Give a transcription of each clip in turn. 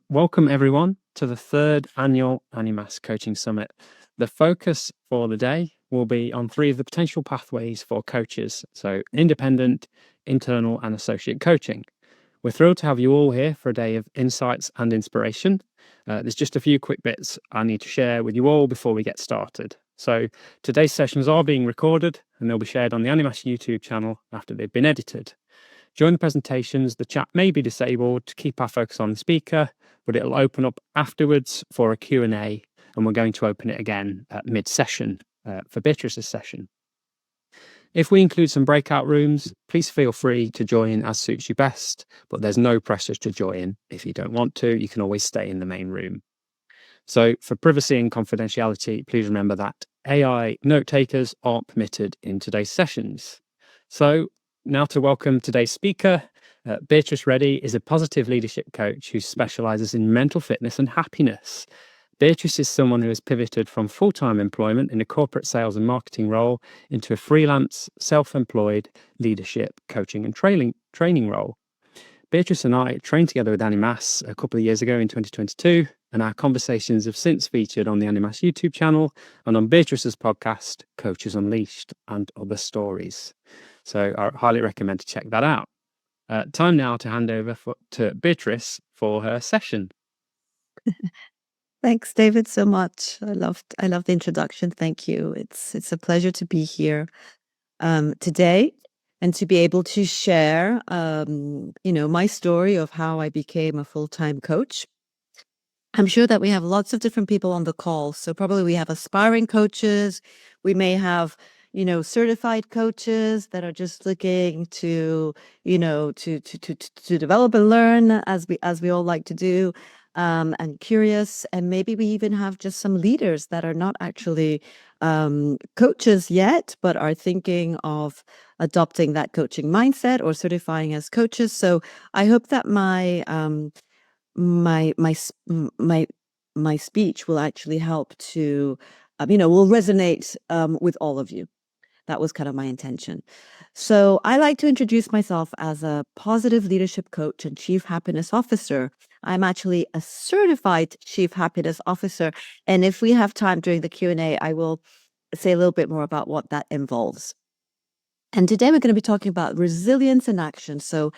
Welcome everyone to the third annual Animas Coaching Summit. The focus for the day will be on three of the potential pathways for coaches, so independent, internal, and associate coaching. We're thrilled to have you all here for a day of insights and inspiration. There's just a few quick bits I need to share with you all before we get started. So today's sessions are being recorded and they'll be shared on the Animas YouTube channel after they've been edited. During the presentations, the chat may be disabled to keep our focus on the speaker, but it'll open up afterwards for a Q&A, and we're going to open it again at mid-session for Beatrice's session. If we include some breakout rooms, please feel free to join as suits you best, but there's no pressure to join. If you don't want to, you can always stay in the main room. So for privacy and confidentiality, please remember that AI note takers aren't permitted in today's sessions. So now to welcome today's speaker. Beatrice Redi is a positive leadership coach who specializes in mental fitness and happiness. Beatrice is someone who has pivoted from full-time employment in a corporate sales and marketing role into a freelance, self-employed leadership, coaching and training role. Beatrice and I trained together with Animas a couple of years ago in 2022, and our conversations have since featured on the Animas YouTube channel and on Beatrice's podcast, Coaches Unleashed and Other Stories. So I highly recommend to check that out. Time now to hand over to Beatrice for her session. Thanks, David, so much. I love the introduction. Thank you. It's a pleasure to be here today and to be able to share, my story of how I became a full-time coach. I'm sure that we have lots of different people on the call. So probably we have aspiring coaches. We may have, certified coaches that are just looking to, to develop and learn as we all like to do. And curious, and maybe we even have just some leaders that are not actually coaches yet, but are thinking of adopting that coaching mindset or certifying as coaches. So I hope that my speech will actually help to, will resonate with all of you. That was kind of my intention. So I like to introduce myself as a positive leadership coach and chief happiness officer. I'm actually a certified chief happiness officer. And if we have time during the Q&A, I will say a little bit more about what that involves. And today we're going to be talking about resilience in action. So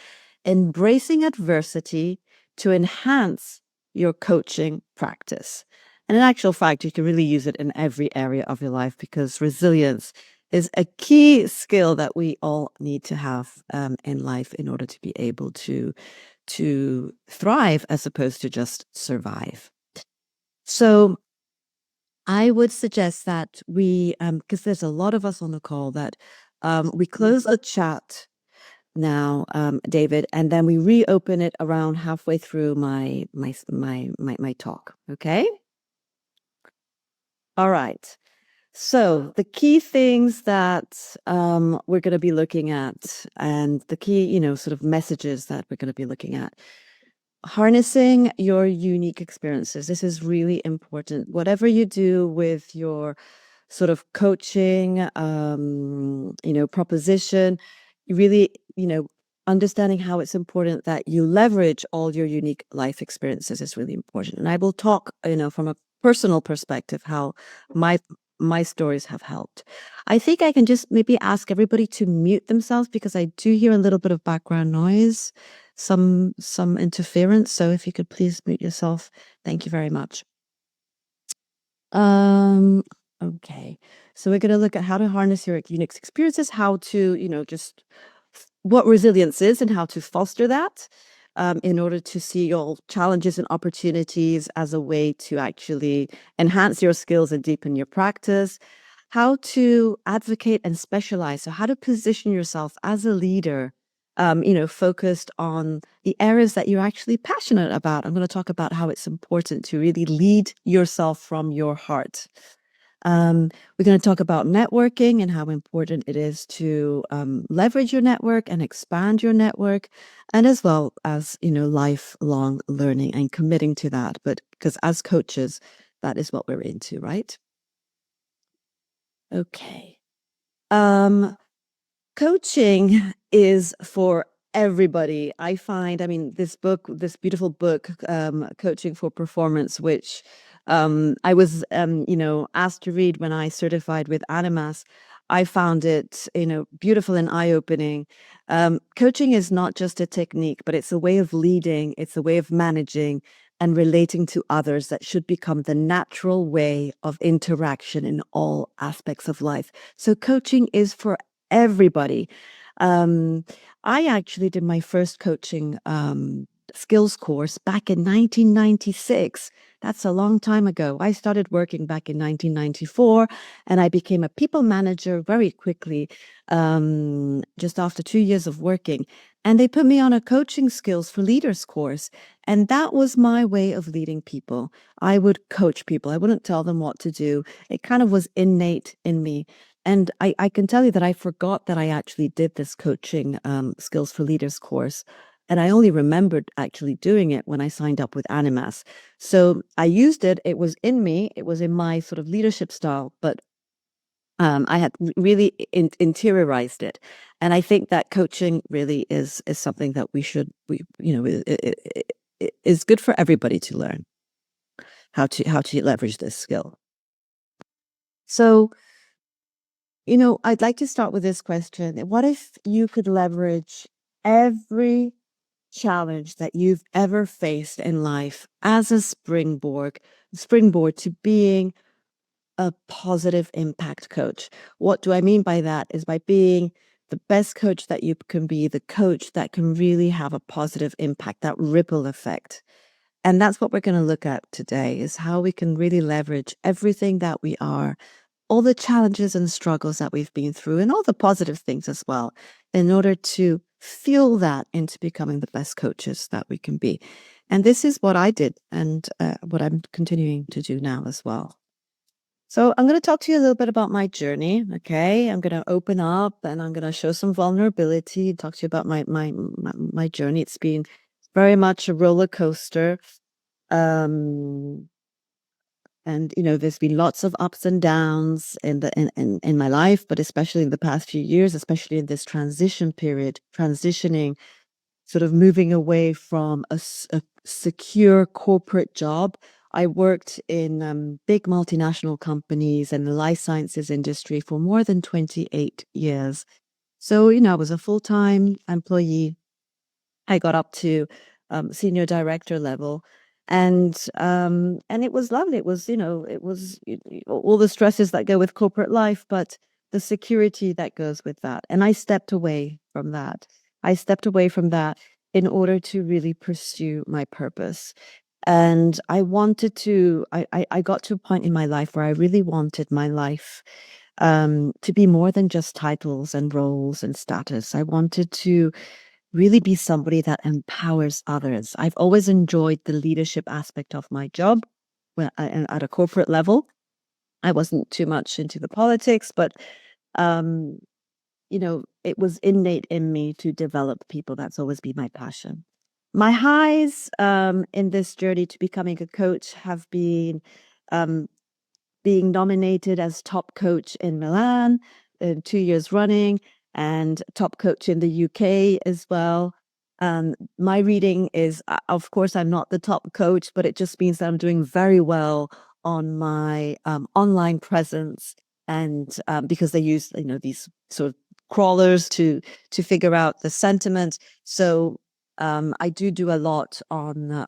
embracing adversity to enhance your coaching practice. And in actual fact, you can really use it in every area of your life because resilience is a key skill that we all need to have in life in order to be able to thrive as opposed to just survive. So I would suggest that we, because there's a lot of us on the call, that we close the chat now, David, and then we reopen it around halfway through my talk. Okay. All right. So the key things that we're going to be looking at, and the key, sort of messages that we're going to be looking at. Harnessing your unique experiences. This is really important. Whatever you do with your sort of coaching, proposition, really, understanding how it's important that you leverage all your unique life experiences is really important. And I will talk, from a personal perspective, how my stories have helped. I think I can just maybe ask everybody to mute themselves because I do hear a little bit of background noise, some interference. So if you could please mute yourself. Thank you very much. Okay. So we're going to look at how to harness your unique experiences, how to, just what resilience is and how to foster that. In order to see your challenges and opportunities as a way to actually enhance your skills and deepen your practice, how to advocate and specialize. So how to position yourself as a leader, focused on the areas that you're actually passionate about. I'm going to talk about how it's important to really lead yourself from your heart. We're going to talk about networking and how important it is to leverage your network and expand your network, and as well as, lifelong learning and committing to that. But because as coaches, that is what we're into, right? Okay. Coaching is for everybody. I find, I mean, this book, this beautiful book, Coaching for Performance, which I was, asked to read when I certified with Animas. I found it, beautiful and eye-opening. Coaching is not just a technique, but it's a way of leading, it's a way of managing and relating to others that should become the natural way of interaction in all aspects of life. So coaching is for everybody. Um, I actually did my first coaching skills course back in 1996. That's a long time ago. I started working back in 1994, and I became a people manager very quickly, just after 2 years of working. And they put me on a coaching skills for leaders course. And that was my way of leading people. I would coach people. I wouldn't tell them what to do. It kind of was innate in me. And I can tell you that I forgot that I actually did this coaching skills for leaders course. And I only remembered actually doing it when I signed up with Animas. So I used it. It was in me. It was in my sort of leadership style, but I had really interiorized it. And I think that coaching really is something that is good for everybody to learn how to leverage this skill. So, I'd like to start with this question. What if you could leverage every challenge that you've ever faced in life as a springboard to being a positive impact coach? What do I mean by that is by being the best coach that you can be, the coach that can really have a positive impact, that ripple effect. And that's what we're going to look at today, is how we can really leverage everything that we are, all the challenges and struggles that we've been through, and all the positive things as well, in order to fuel that into becoming the best coaches that we can be. And this is what I did, and what I'm continuing to do now as well. So I'm going to talk to you a little bit about my journey. Okay, I'm going to open up and I'm going to show some vulnerability. Talk to you about my journey. It's been very much a roller coaster. And there's been lots of ups and downs in my life, but especially in the past few years, especially in this transition period, transitioning, sort of moving away from a secure corporate job. I worked in big multinational companies and the life sciences industry for more than 28 years. So, I was a full-time employee. I got up to senior director level, and it was lovely. It was, all the stresses that go with corporate life, but the security that goes with that. And I stepped away from that. In order to really pursue my purpose. And I wanted to, I got to a point in my life where I really wanted my life to be more than just titles and roles and status. I wanted to really be somebody that empowers others. I've always enjoyed the leadership aspect of my job at a corporate level. I wasn't too much into the politics, but it was innate in me to develop people. That's always been my passion. My highs in this journey to becoming a coach have been um, being nominated as top coach in Milan 2 years running, and top coach in the UK as well. My reading is, of course, I'm not the top coach, but it just means that I'm doing very well on my online presence, and because they use these sort of crawlers to figure out the sentiment. So I do a lot on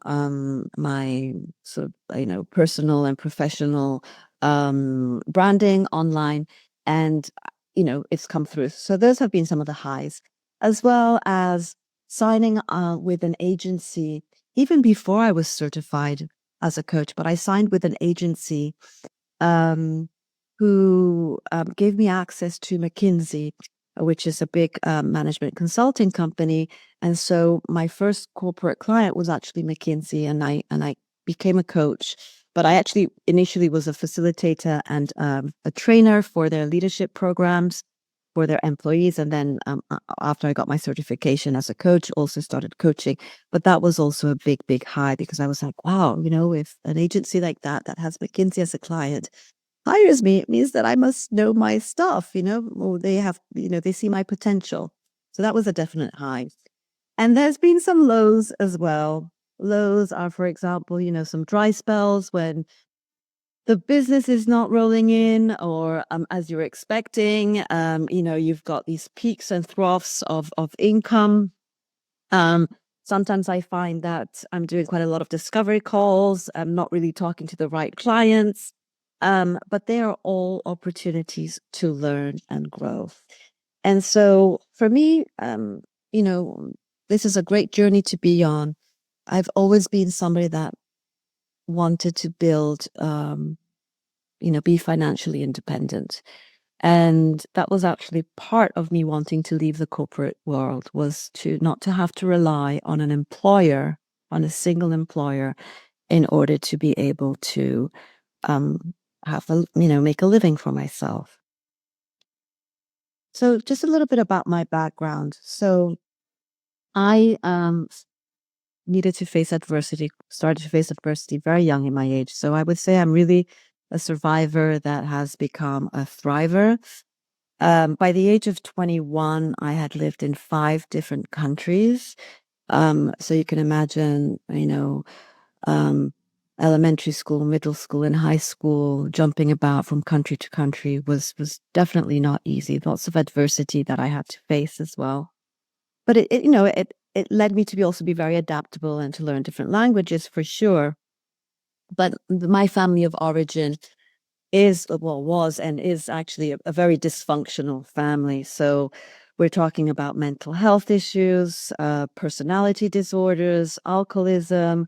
my sort of personal and professional branding online, and it's come through. So those have been some of the highs, as well as signing with an agency even before I was certified as a coach. But I signed with an agency who gave me access to McKinsey, which is a big management consulting company. And so my first corporate client was actually McKinsey, and I became a coach. But I actually initially was a facilitator and a trainer for their leadership programs for their employees. And then after I got my certification as a coach, also started coaching. But that was also a big, big high, because I was like, wow, if an agency like that has McKinsey as a client hires me, it means that I must know my stuff, or they have, they see my potential. So that was a definite high. And there's been some lows as well. Lows are, for example, some dry spells when the business is not rolling in or as you're expecting. You've got these peaks and troughs of income. Sometimes I find that I'm doing quite a lot of discovery calls. I'm not really talking to the right clients. But they are all opportunities to learn and grow. And so for me, this is a great journey to be on. I've always been somebody that wanted to build, be financially independent. And that was actually part of me wanting to leave the corporate world, was to not to have to rely on an employer, on a single employer, in order to be able to make a living for myself. So just a little bit about my background. So I needed to face adversity, started to face adversity very young in my age. So I would say I'm really a survivor that has become a thriver. By the age of 21, I had lived in 5 different countries. So you can imagine, elementary school, middle school, and high school, jumping about from country to country was definitely not easy. Lots of adversity that I had to face as well. But it led me to also be very adaptable and to learn different languages for sure. But my family of origin was and is actually a very dysfunctional family. So we're talking about mental health issues, personality disorders, alcoholism.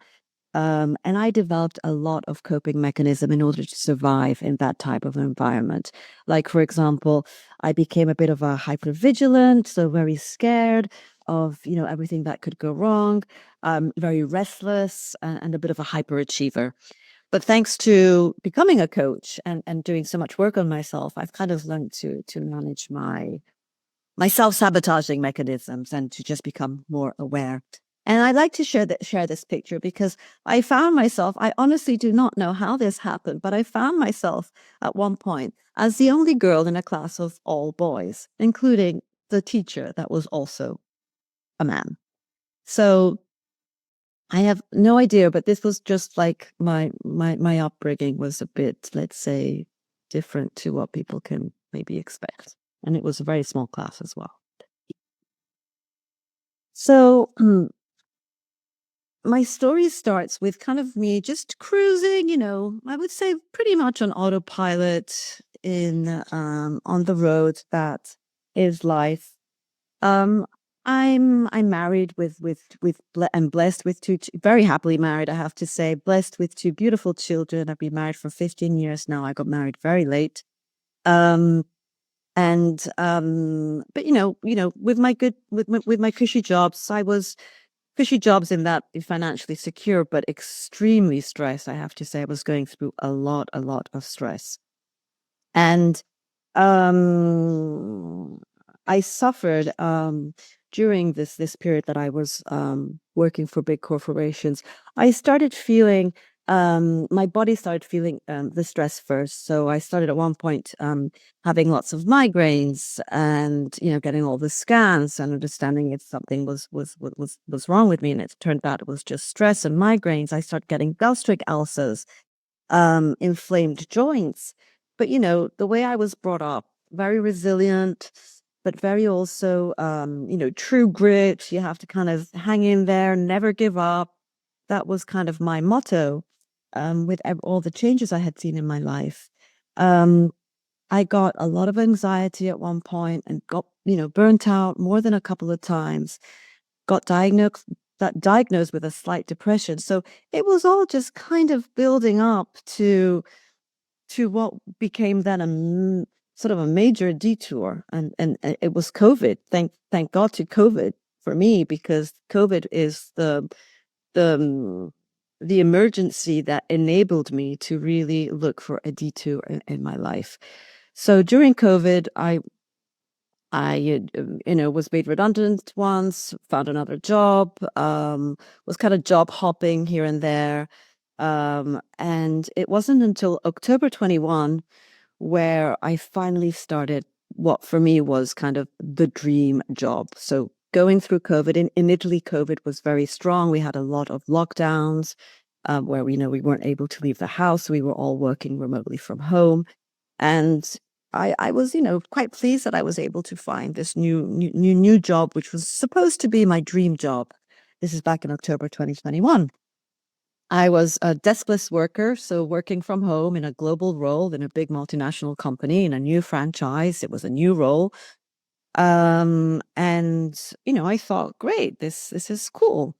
And I developed a lot of coping mechanism in order to survive in that type of environment. Like, for example, I became a bit of a hypervigilant, so very scared of, everything that could go wrong, very restless and a bit of a hyperachiever. But thanks to becoming a coach and doing so much work on myself, I've kind of learned to manage my self-sabotaging mechanisms and to just become more aware. And I'd like to share this picture because I found myself, I honestly do not know how this happened, but I found myself at one point as the only girl in a class of all boys, including the teacher that was also a man. So I have no idea, but this was just like my upbringing was a bit, let's say, different to what people can maybe expect. And it was a very small class as well. So my story starts with kind of me just cruising, I would say pretty much on autopilot in on the road that is life. I'm married I'm blessed with very happily married, I have to say, blessed with 2 beautiful children. I've been married for 15 years now. I got married very late. But with my with my cushy jobs, I was cushy jobs in that financially secure, but extremely stressed. I have to say, I was going through a lot of stress. And I suffered during this period that I was working for big corporations. I started feeling my body started feeling the stress first. So I started at one point having lots of migraines and getting all the scans and understanding if something was wrong with me. And it turned out it was just stress and migraines. I started getting gastric ulcers, inflamed joints. But the way I was brought up, very resilient, but very also true grit. You have to kind of hang in there, never give up. That was kind of my motto with all the changes I had seen in my life. I got a lot of anxiety at one point and got burnt out more than a couple of times. Got diagnosed with a slight depression. So it was all just kind of building up to what became then a sort of a major detour, and it was COVID. Thank God to COVID for me, because COVID is the emergency that enabled me to really look for a detour in my life. So during COVID, I was made redundant once, found another job, was kind of job hopping here and there. And it wasn't until October 21 where I finally started what for me was kind of the dream job. So going through COVID. In Italy, COVID was very strong. We had a lot of lockdowns where we weren't able to leave the house. We were all working remotely from home. And I was, quite pleased that I was able to find this new job, which was supposed to be my dream job. This is back in October 2021. I was a deskless worker, so working from home in a global role in a big multinational company in a new franchise. It was a new role. And I thought, great, this is cool.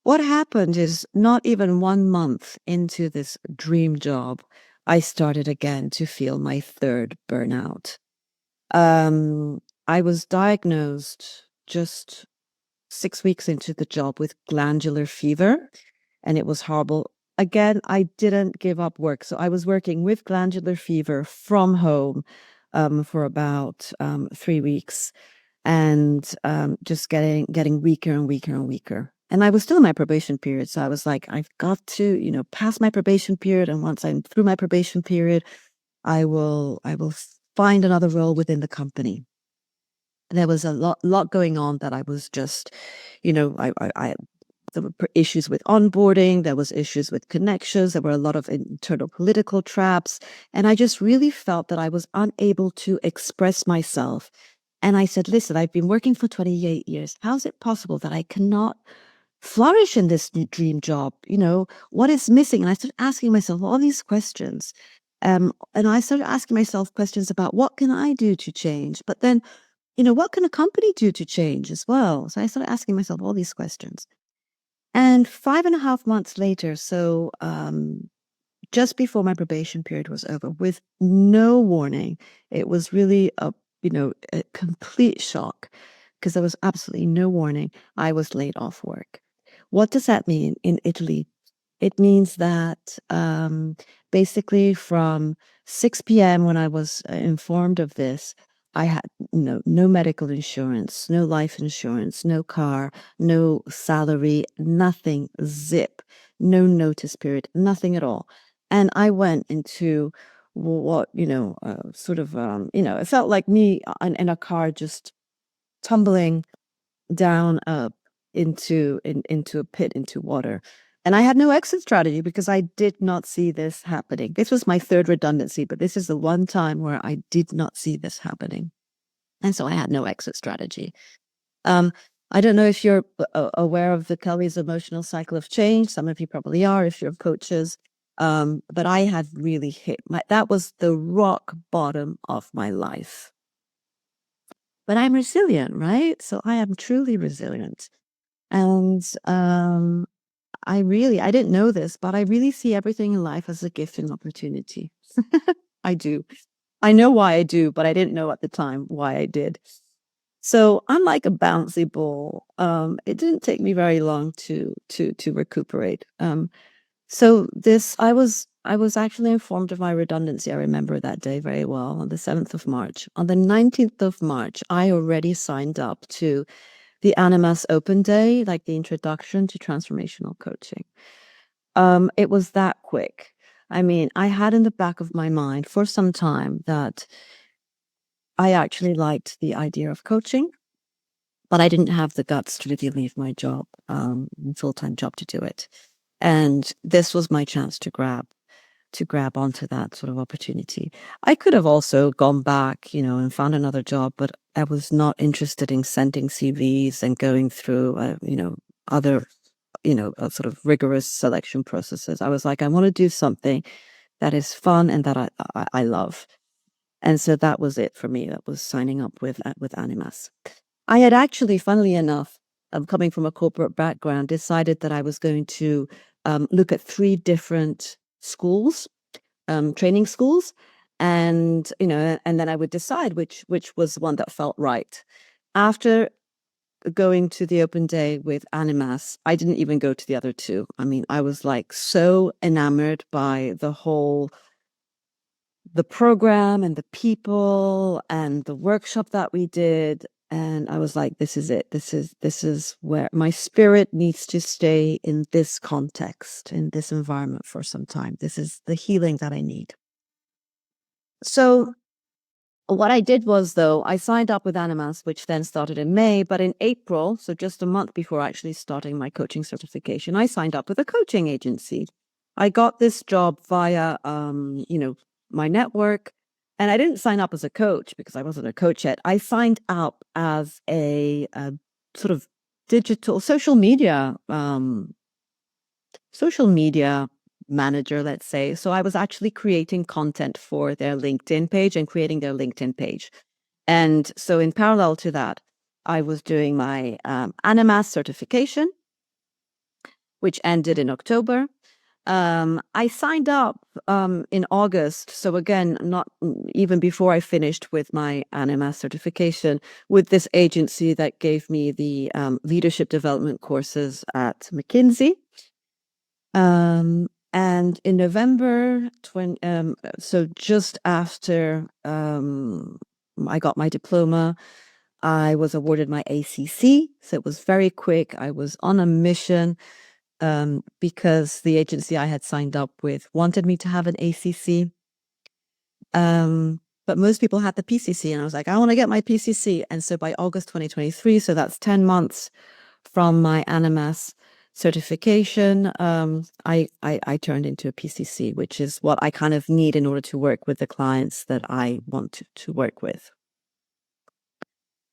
What happened is not even 1 month into this dream job, I started again to feel my third burnout. I was diagnosed just 6 weeks into the job with glandular fever, and it was horrible. Again, I didn't give up work. So I was working with glandular fever from home for about 3 weeks, and just getting weaker and weaker and weaker. And I was still in my probation period. So I was like, I've got to, pass my probation period. And once I'm through my probation period, I will find another role within the company. There was a lot going on that I was just, there were issues with onboarding. There was issues with connections. There were a lot of internal political traps. And I just really felt that I was unable to express myself. And I said, listen, I've been working for 28 years. How is it possible that I cannot flourish in this new dream job? What is missing? And I started asking myself all these questions. And I started asking myself questions about what can I do to change? But then, what can a company do to change as well? So I started asking myself all these questions. And 5.5 months later, so just before my probation period was over, with no warning, it was really a complete shock because there was absolutely no warning. I was laid off work. What does that mean in Italy? It means that basically from 6 p.m. when I was informed of this, I had no medical insurance, no life insurance, no car, no salary, nothing, zip, no notice period, nothing at all. And I went into what, it felt like me in a car just tumbling down into a pit, into water. And I had no exit strategy because I did not see this happening. This was my third redundancy, but this is the one time where I did not see this happening. And so I had no exit strategy. I don't know if you're aware of the Kelly's emotional cycle of change. Some of you probably are if you're coaches. But I had really that was the rock bottom of my life. But I'm resilient, right? So I am truly resilient. And I didn't know this, but I really see everything in life as a gift and opportunity. I do. I know why I do, but I didn't know at the time why I did. So I'm like a bouncy ball. It didn't take me very long to recuperate. So I was actually informed of my redundancy. I remember that day very well, on the 7th of March. On the 19th of March, I already signed up to the Animas Open Day, like the introduction to transformational coaching. It was that quick. I mean, I had in the back of my mind for some time that I actually liked the idea of coaching, but I didn't have the guts to really leave my job, full-time job, to do it. And this was my chance to grab onto that sort of opportunity. I could have also gone back, and found another job, but I was not interested in sending CVs and going through, other, sort of rigorous selection processes. I was like, I want to do something that is fun and that I love. And so that was it for me. That was signing up with Animas. I had actually, funnily enough, coming from a corporate background, decided that I was going to look at 3 different schools, training schools, and and then I would decide which was the one that felt right. After going to the open day with Animas, I didn't even go to the other 2. I mean, I was like so enamored by the program and the people and the workshop that we did. And I was like, this is it. This is where my spirit needs to stay, in this context, in this environment, for some time. This is the healing that I need. So What I did was, though, I signed up with Animas, which then started in May. But in April, so just a month before actually starting my coaching certification, I signed up with a coaching agency. I got this job via, my network. And I didn't sign up as a coach because I wasn't a coach yet. I signed up as a sort of digital social media manager, let's say. So I was actually creating content for their LinkedIn page and creating their LinkedIn page. And so in parallel to that, I was doing my Animas certification, which ended in October. I signed up in August. So again, not even before I finished with my Animas certification, with this agency that gave me the leadership development courses at McKinsey. And in November, so just after I got my diploma, I was awarded my ACC. So it was very quick. I was on a mission because the agency I had signed up with wanted me to have an ACC. But most people had the PCC, and I was like, I want to get my PCC. And so by August 2023, so that's 10 months from my Animas certification, I turned into a PCC, which is what I kind of need in order to work with the clients that I want to work with.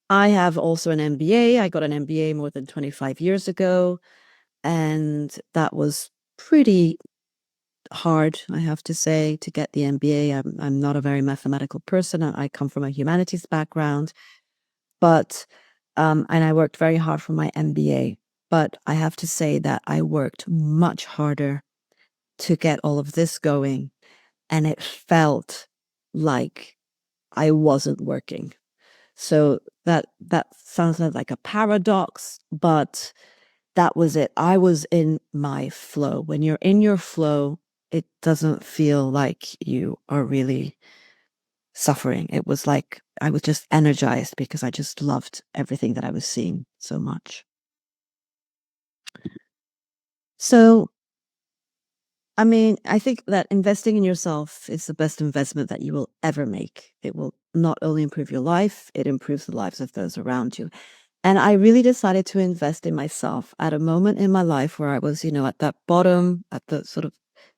I have also an MBA. I got an MBA more than 25 years ago, and that was pretty hard, I have to say, to get the MBA. I'm not a very mathematical person. I come from a humanities background, but and I worked very hard for my MBA. But I have to say that I worked much harder to get all of this going, and it felt like I wasn't working. So that sounds like a paradox, but that was it. I was in my flow. When you're in your flow, it doesn't feel like you are really suffering. It was like I was just energized because I just loved everything that I was seeing so much. So, I mean, I think that investing in yourself is the best investment that you will ever make. It will not only improve your life, it improves the lives of those around you. And I really decided to invest in myself at a moment in my life where I was, at that bottom, at the sort of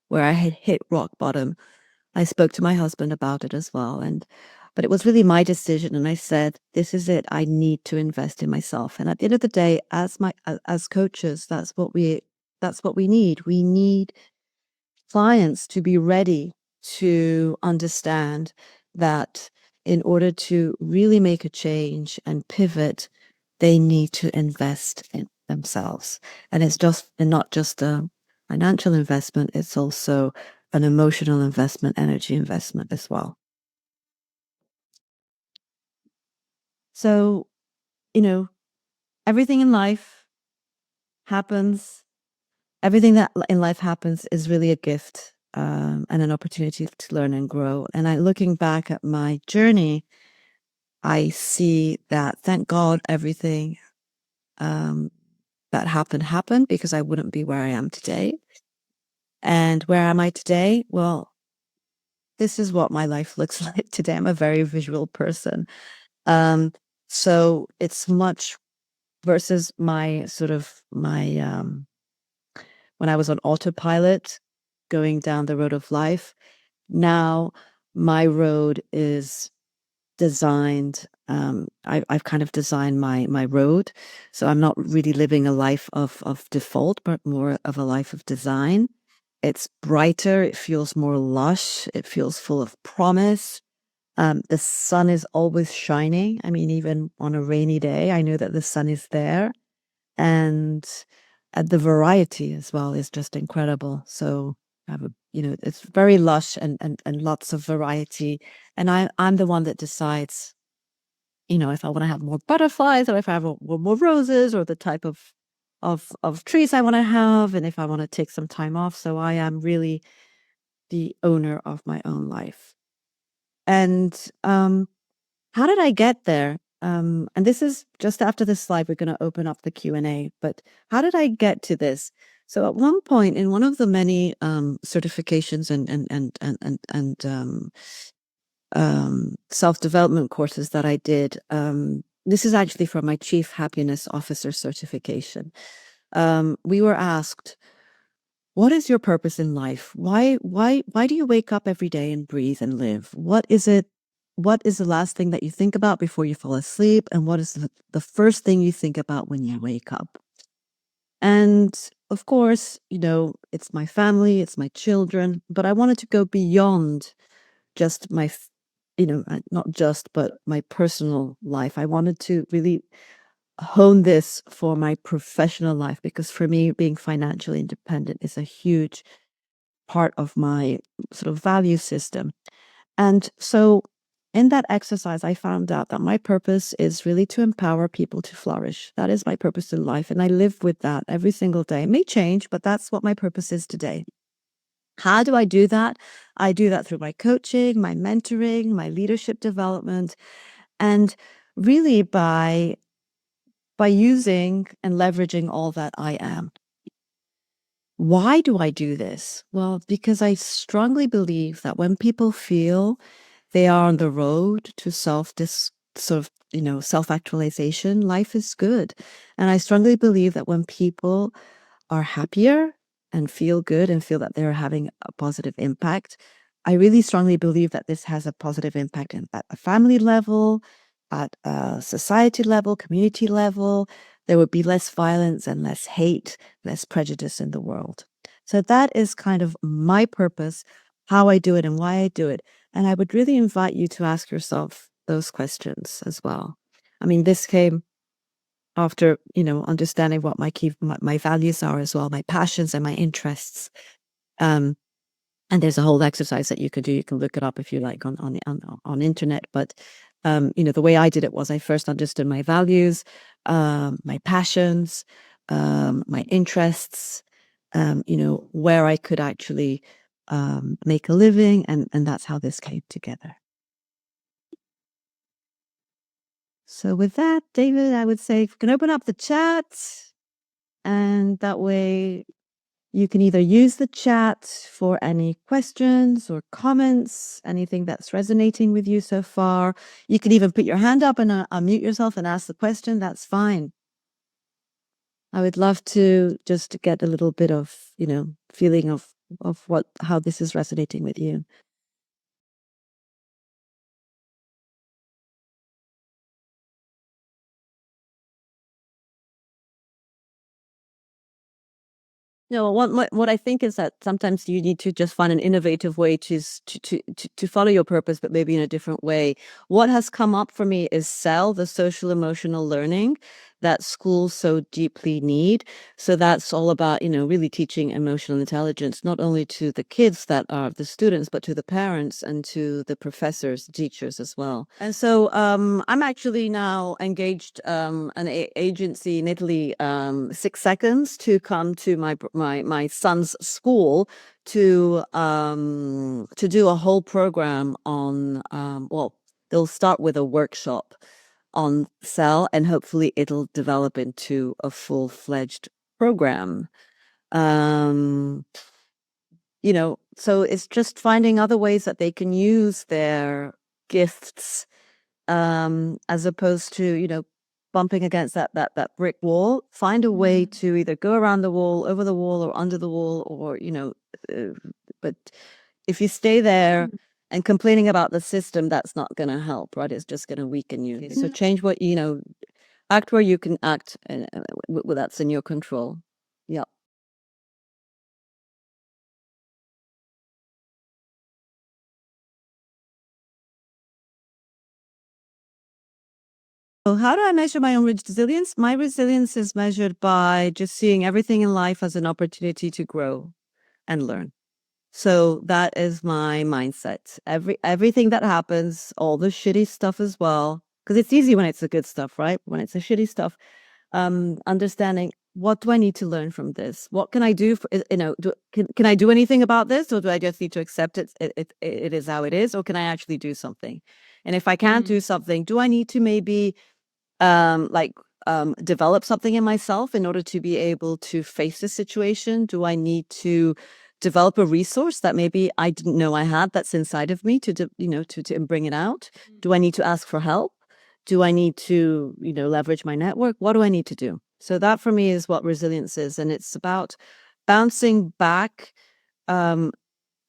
where I had hit rock bottom. I spoke to my husband about it as well. But it was really my decision. And I said, this is it. I need to invest in myself. And at the end of the day, as coaches, that's what we need. We need clients to be ready to understand that in order to really make a change and pivot, they need to invest in themselves. And it's not just a financial investment, it's also an emotional investment, energy investment as well. So, everything in life happens. Everything that in life happens is really a gift and an opportunity to learn and grow. And looking back at my journey, I see that, thank God, everything that happened because I wouldn't be where I am today. And where am I today? Well, this is what my life looks like today. I'm a very visual person. So it's much versus my when I was on autopilot going down the road of life. Now my road is designed. I've kind of designed my road. So I'm not really living a life of default, but more of a life of design. It's brighter. It feels more lush. It feels full of promise. The sun is always shining. I mean, even on a rainy day, I know that the sun is there. And the variety as well is just incredible. So I have it's very lush and lots of variety. And I'm the one that decides, if I want to have more butterflies or if I have more roses or the type of trees I want to have, and if I want to take some time off. So I am really the owner of my own life. And how did I get there? And this is just after this slide, we're going to open up the Q&A, but how did I get to this? So at one point in one of the many certifications and self-development courses that I did. This is actually for my Chief Happiness Officer certification. We were asked, what is your purpose in life? Why do you wake up every day and breathe and live? What is it? What is the last thing that you think about before you fall asleep? And what is the first thing you think about when you wake up? And of course, it's my family, it's my children, but I wanted to go beyond just not just, but my personal life. I wanted to really hone this for my professional life, because for me, being financially independent is a huge part of my sort of value system. And so in that exercise, I found out that my purpose is really to empower people to flourish. That is my purpose in life. And I live with that every single day. It may change, but that's what my purpose is today. How do I do that? I do that through my coaching, my mentoring, my leadership development, and really by using and leveraging all that I am. Why do I do this? Well, because I strongly believe that when people feel they are on the road to self-actualization, life is good. And I strongly believe that when people are happier and feel good and feel that they're having a positive impact, I really strongly believe that this has a positive impact at a family level, at a society level, community level. There would be less violence and less hate, less prejudice in the world. So that is kind of my purpose, how I do it and why I do it. And I would really invite you to ask yourself those questions as well. I mean, this came after, understanding what my values are as well, my passions and my interests. And there's a whole exercise that you could do. You can look it up if you like on internet. But, the way I did it was I first understood my values, my passions, my interests, where I could actually make a living. And that's how this came together. So with that, David, I would say you can open up the chat, and that way you can either use the chat for any questions or comments, anything that's resonating with you so far. You can even put your hand up and unmute yourself and ask the question. That's fine. I would love to just get a little bit of, feeling of how this is resonating with you. What I think is that sometimes you need to just find an innovative way to follow your purpose, but maybe in a different way. What has come up for me is SEL, the social emotional learning that schools so deeply need. So that's all about, really teaching emotional intelligence, not only to the kids that are the students, but to the parents and to the professors, teachers as well. And so I'm actually now engaged an agency in Italy, 6 Seconds, to come to my son's school to do a whole program on they'll start with a workshop on SEL, and hopefully it'll develop into a full-fledged program. So it's just finding other ways that they can use their gifts, as opposed to, bumping against that brick wall. Find a way to either go around the wall, over the wall, or under the wall, or, but if you stay there and complaining about the system, that's not going to help, right? It's just going to weaken you. So change act where you can act, and that's in your control. Yeah. So how do I measure my own resilience? My resilience is measured by just seeing everything in life as an opportunity to grow and learn. So that is my mindset. Everything that happens, all the shitty stuff as well, because it's easy when it's the good stuff, right? When it's the shitty stuff, understanding, what do I need to learn from this? What can I do? Can I do anything about this, or do I just need to accept it? It is how it is, or can I actually do something? And if I can't do something, do I need to maybe develop something in myself in order to be able to face the situation? Do I need to develop a resource that maybe I didn't know I had that's inside of me to bring it out? Do I need to ask for help? Do I need to, leverage my network? What do I need to do? So that for me is what resilience is. And it's about bouncing back,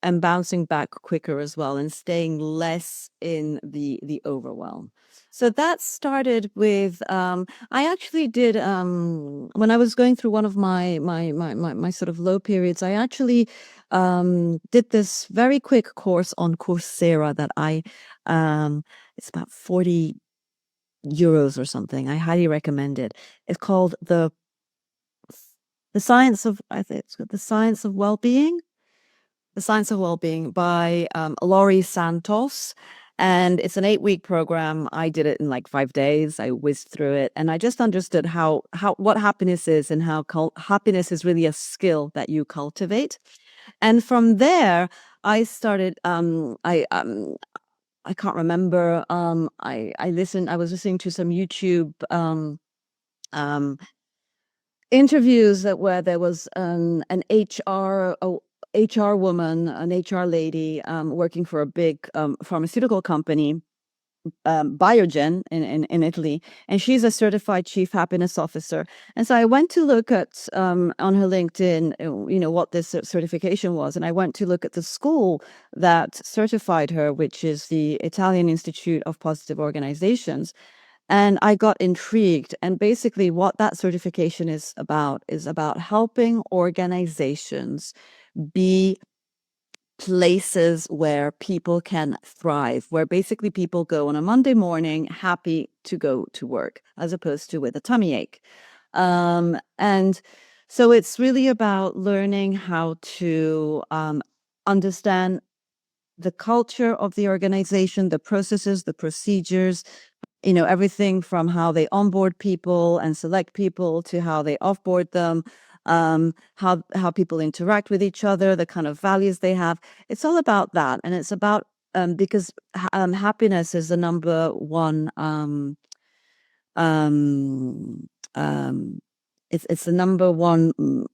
and bouncing back quicker as well, and staying less in the overwhelm. So that started with I actually did when I was going through one of my sort of low periods. I actually did this very quick course on Coursera that it's about 40 euros or something. I highly recommend it. It's called the science of I think it's called the science of well-being. The Science of Wellbeing by Laurie Santos. And it's an 8-week program. I did it in like 5 days. I whizzed through it, and I just understood what happiness is, and how happiness is really a skill that you cultivate. And from there, I started. I can't remember. I was listening to some YouTube um, interviews where there was an HR woman, an HR lady working for a big pharmaceutical company, Biogen in Italy, and she's a certified chief happiness officer. And so I went to look at on her LinkedIn, what this certification was, and I went to look at the school that certified her, which is the Italian Institute of Positive Organizations. And I got intrigued. And basically, what that certification is about helping organizations be places where people can thrive, where basically people go on a Monday morning happy to go to work, as opposed to with a tummy ache. And so it's really about learning how to understand the culture of the organization, the processes, the procedures, everything from how they onboard people and select people to how they offboard them, how people interact with each other, the kind of values they have. It's all about that, and it's about because happiness is the number one. Um, um, it's the number one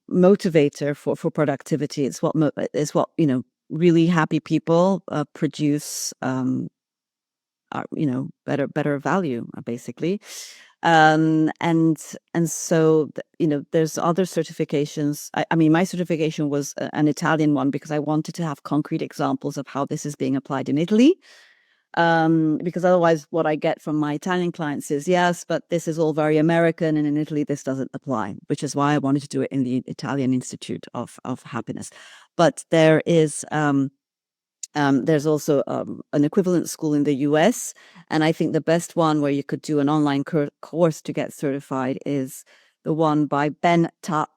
motivator for productivity. It's what really happy people produce. Better value, basically. And so there's other certifications. I mean, my certification was an Italian one because I wanted to have concrete examples of how this is being applied in Italy. Because otherwise what I get from my Italian clients is, yes, but this is all very American, and in Italy this doesn't apply, which is why I wanted to do it in the Italian Institute of Happiness. But there's also an equivalent school in the US. And I think the best one where you could do an online course to get certified is the one by Ben Tal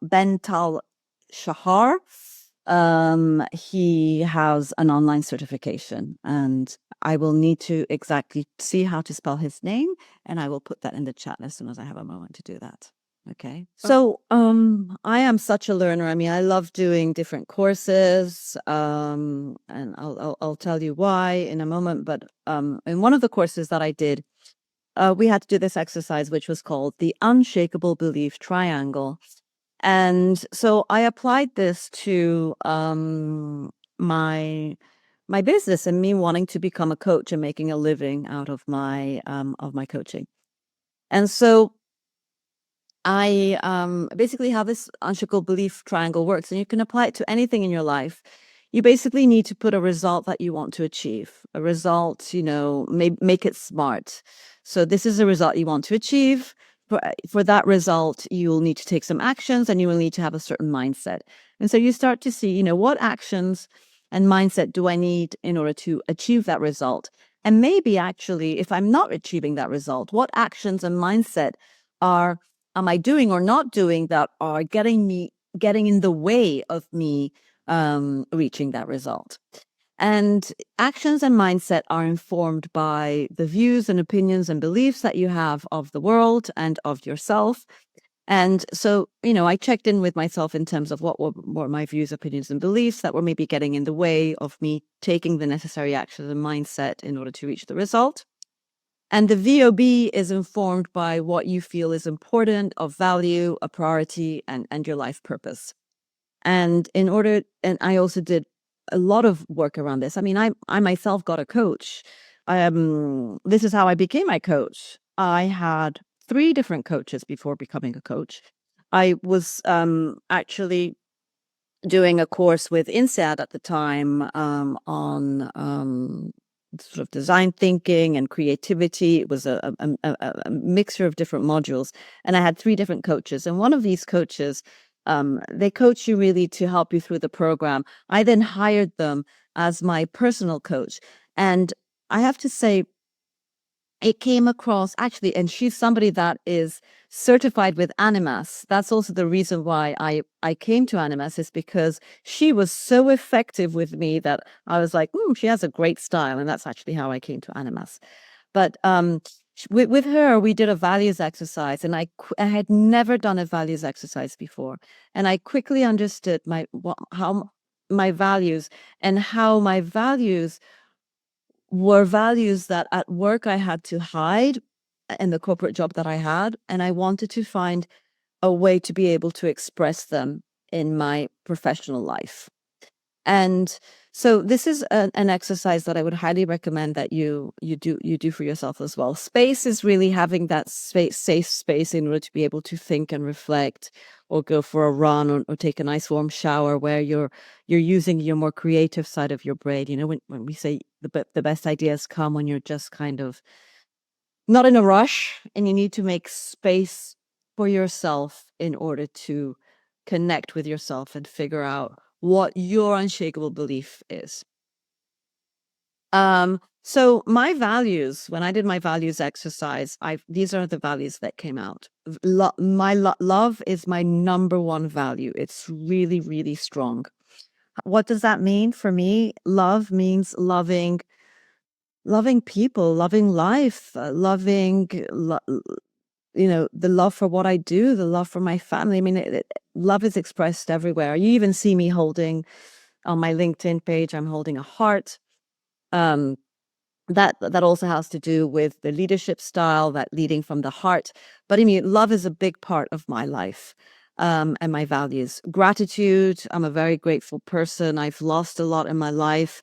Shahar. He has an online certification, and I will need to exactly see how to spell his name, and I will put that in the chat as soon as I have a moment to do that. Okay. So I am such a learner. I mean, I love doing different courses, and I'll tell you why in a moment. But in one of the courses that I did, we had to do this exercise, which was called the unshakable belief triangle. And so I applied this to my business, and me wanting to become a coach and making a living out of my coaching. And so I basically how this unshakable belief triangle works, and you can apply it to anything in your life. You basically need to put a result that you want to achieve. A result, make it SMART. So this is a result you want to achieve. For that result, you'll need to take some actions, and you will need to have a certain mindset. And so you start to see, what actions and mindset do I need in order to achieve that result? And maybe actually, if I'm not achieving that result, what actions and mindset am I doing or not doing that are getting in the way of me reaching that result? And actions and mindset are informed by the views and opinions and beliefs that you have of the world and of yourself. And so, I checked in with myself in terms of what were my views, opinions, and beliefs that were maybe getting in the way of me taking the necessary actions and mindset in order to reach the result. And the VOB is informed by what you feel is important, of value, a priority, and your life purpose. And I also did a lot of work around this. I mean, I myself got a coach. This is how I became my coach. I had 3 different coaches before becoming a coach. I was actually doing a course with INSEAD at the time on sort of design thinking and creativity. It was a mixture of different modules, and I had 3 different coaches. And one of these coaches, they coach you really to help you through the program. I then hired them as my personal coach, and I have to say, it came across actually, and she's somebody that is certified with Animas. That's also the reason why I came to Animas, is because she was so effective with me that I was like, she has a great style. And that's actually how I came to Animas. But with her, we did a values exercise, and I had never done a values exercise before. And I quickly understood how my values and how my values were values that at work I had to hide in the corporate job that I had. And I wanted to find a way to be able to express them in my professional life. And so this is an exercise that I would highly recommend that you do for yourself as well. Space is really having that safe space in order to be able to think and reflect, or go for a run, or take a nice warm shower, where you're using your more creative side of your brain. You know, when we say the best ideas come when you're just kind of not in a rush, and you need to make space for yourself in order to connect with yourself and figure out what your unshakable belief is. So my values, when I did my values exercise, these are the values that came out. Love is my number one value. It's really, really strong. What does that mean for me? Love means loving people, loving life, the love for what I do, the love for my family. I mean, love is expressed everywhere. You even see me holding, on my LinkedIn page, I'm holding a heart. That also has to do with the leadership style, that leading from the heart. But I mean, love is a big part of my life, and my values. Gratitude, I'm a very grateful person. I've lost a lot in my life,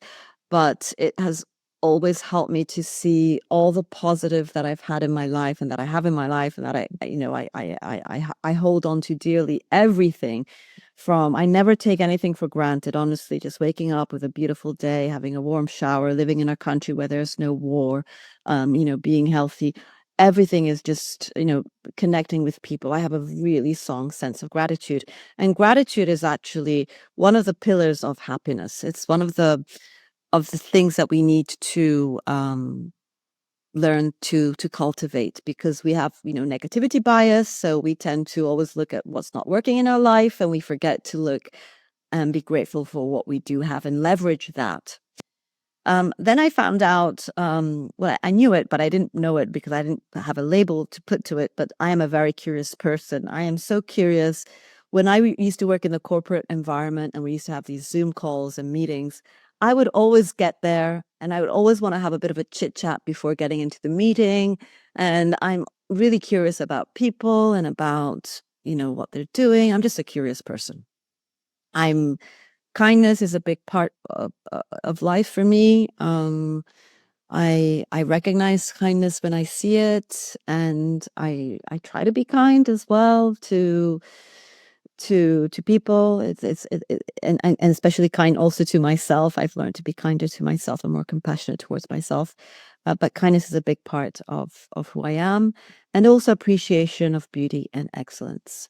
but it has always helped me to see all the positive that I've had in my life, and that I have in my life, and that I hold on to dearly. Everything from, I never take anything for granted, honestly. Just waking up with a beautiful day, having a warm shower, living in a country where there's no war, being healthy. Everything is just, connecting with people. I have a really strong sense of gratitude. And gratitude is actually one of the pillars of happiness. It's one of the things that we need to learn to cultivate, because we have, negativity bias. So we tend to always look at what's not working in our life, and we forget to look and be grateful for what we do have and leverage that. Then I found out, well, I knew it, but I didn't know it because I didn't have a label to put to it. But I am a very curious person. I am so curious. When I used to work in the corporate environment, and we used to have these Zoom calls and meetings, I would always get there, and I would always want to have a bit of a chit chat before getting into the meeting. And I'm really curious about people and about, what they're doing. I'm just a curious person. Kindness is a big part of life for me. I recognize kindness when I see it, and I try to be kind as well to people. And especially kind also to myself. I've learned to be kinder to myself and more compassionate towards myself. But kindness is a big part of who I am, and also appreciation of beauty and excellence.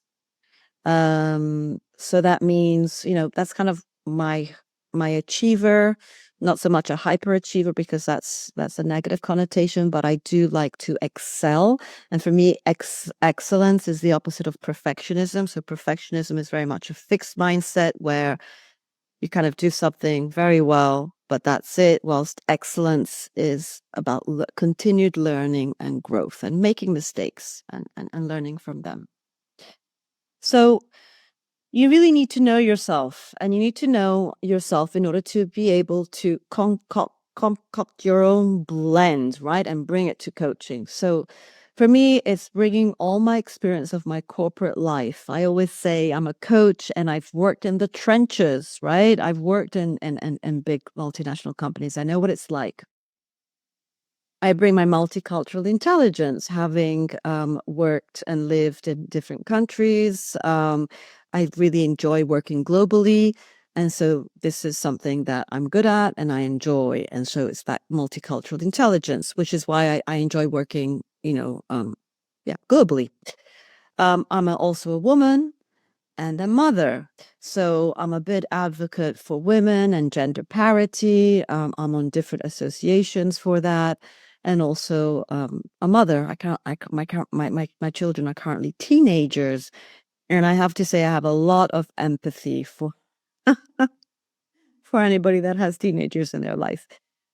So that means, that's kind of my achiever, not so much a hyperachiever, because that's a negative connotation, but I do like to excel. And for me, excellence is the opposite of perfectionism. So perfectionism is very much a fixed mindset, where you kind of do something very well, but that's it. Whilst excellence is about continued learning and growth, and making mistakes and learning from them. So you really need to know yourself, and you need to know yourself in order to be able to concoct your own blend, right? And bring it to coaching. So For me, it's bringing all my experience of my corporate life. I always say I'm a coach and I've worked in the trenches, right? I've worked in big multinational companies. I know what it's like. I bring my multicultural intelligence, having worked and lived in different countries. I really enjoy working globally. And so this is something that I'm good at and I enjoy. And so it's that multicultural intelligence, which is why I enjoy working, globally. Also a woman and a mother. So I'm a big advocate for women and gender parity. I'm on different associations for that. And also a mother. My children are currently teenagers. And I have to say, I have a lot of empathy for for anybody that has teenagers in their life.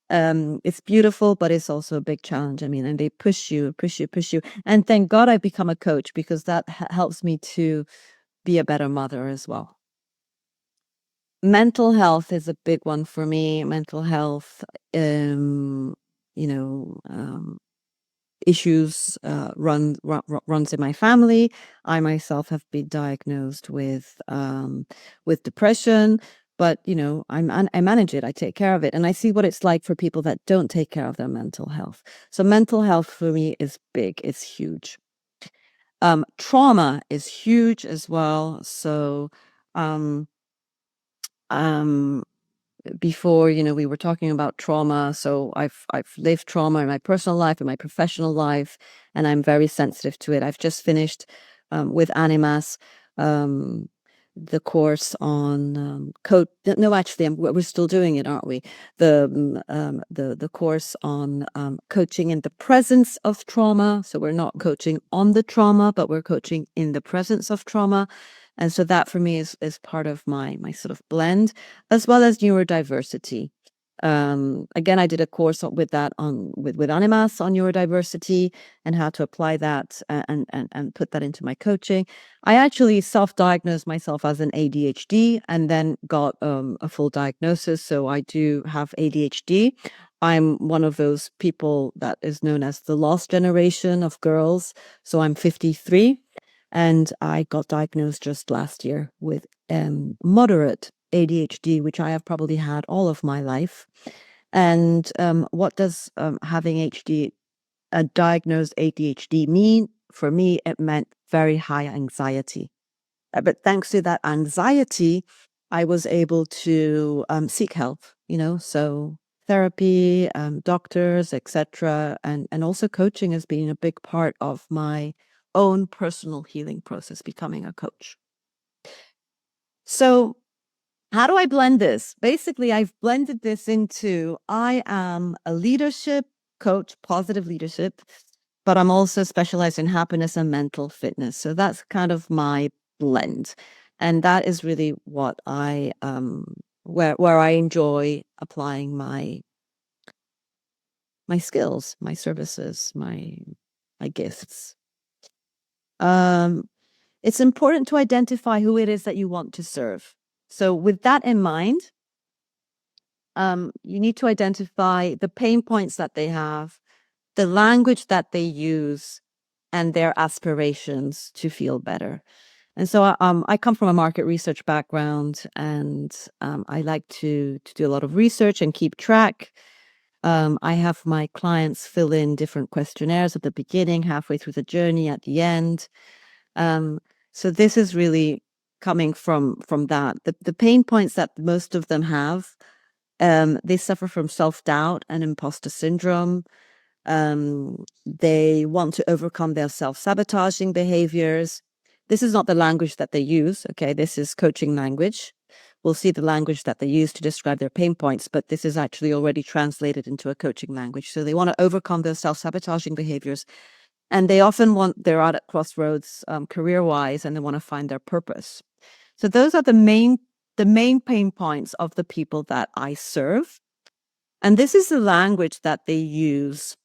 It's beautiful, but it's also a big challenge. I mean, and they push you, push you, push you. And thank God I become a coach because that helps me to be a better mother as well. Mental health is a big one for me. Mental health, you know, issues runs in my family. I myself have been diagnosed with depression, but I manage it. I take care of it, and I see what it's like for people that don't take care of their mental health. So mental health for me is big. It's huge. Trauma is huge as well. So um, um, before, we were talking about trauma. So I've lived trauma in my personal life, in my professional life, and I'm very sensitive to it. I've just finished with Animas the course on code. No, actually, we're still doing it, aren't we? The course on coaching in the presence of trauma. So we're not coaching on the trauma, but we're coaching in the presence of trauma. And so that for me is part of my sort of blend, as well as neurodiversity. Again, I did a course with that with Animas on neurodiversity and how to apply that and put that into my coaching. I actually self-diagnosed myself as an ADHD and then got a full diagnosis. So I do have ADHD. I'm one of those people that is known as the lost generation of girls. So I'm 53. And I got diagnosed just last year with moderate ADHD, which I have probably had all of my life. And what does having a diagnosed ADHD mean? For me, it meant very high anxiety. But thanks to that anxiety, I was able to seek help, so therapy, doctors, etc. And also coaching has been a big part of my own personal healing process, becoming a coach. So how do I blend this? Basically, I've blended this into I am a leadership coach, positive leadership, but I'm also specialized in happiness and mental fitness. So that's kind of my blend. And that is really what I where I enjoy applying my skills, my services, my gifts. It's important to identify who it is that you want to serve. So with that in mind, you need to identify the pain points that they have, the language that they use, and their aspirations to feel better. And so I come from a market research background, and I like to do a lot of research and keep track. I have my clients fill in different questionnaires at the beginning, halfway through the journey, at the end. So this is really coming from that. The pain points that most of them have, they suffer from self-doubt and imposter syndrome. They want to overcome their self-sabotaging behaviors. This is not the language that they use. Okay, this is coaching language. We'll see the language that they use to describe their pain points, but this is actually already translated into a coaching language. So they want to overcome those self-sabotaging behaviors. And they often they're out at crossroads career-wise, and they want to find their purpose. So those are the main pain points of the people that I serve. And this is the language that they use